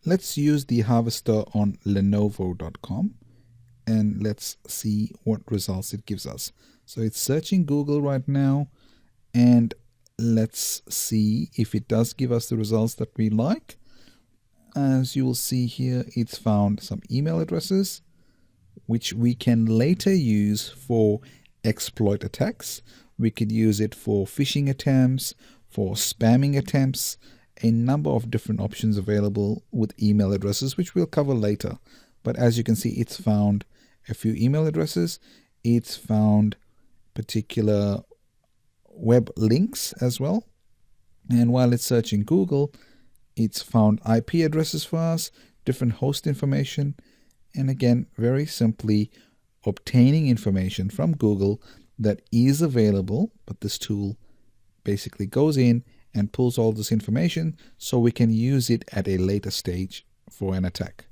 let's use the harvester on lenovo.com and let's see what results it gives us. So it's searching Google right now, and let's see if it does give us the results that we like. As you will see here, it's found some email addresses which we can later use for exploit attacks. We could use it for phishing attempts, for spamming attempts, a number of different options available with email addresses, which we'll cover later. But as you can see, it's found a few email addresses. It's found particular web links as well. And while it's searching Google, it's found IP addresses for us, different host information, and again, very simply obtaining information from Google that is available, but this tool basically goes in and pulls all this information so we can use it at a later stage for an attack.